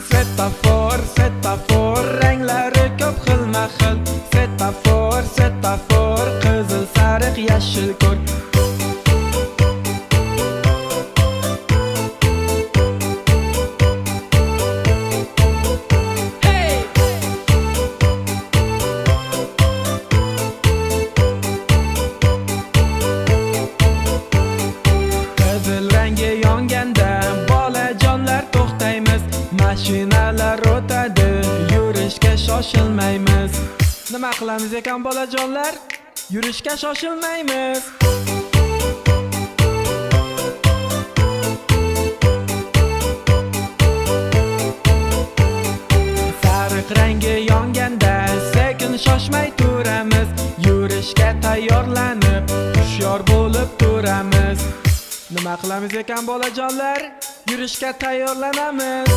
Svetafor, svetafor, renglari ko'p xilma-xil. Svetafor, svetafor, qizil, sariq, yashil, ko'k. Qizil rangi yonganda bolajonlar to'xtaymiz. Mashinalar o'tadi, yurishga shoshilmaymiz. Nima qilamiz ekan bolajonlar? Yurishga shoshilmaymiz. Sariq rangi yonganda sekin shoshmay turamiz. Yurishga tayyorlanib, hushyor bo'lib turamiz. Nima qilamiz ekan bolajonlar? Yurishga tayyorlanamiz.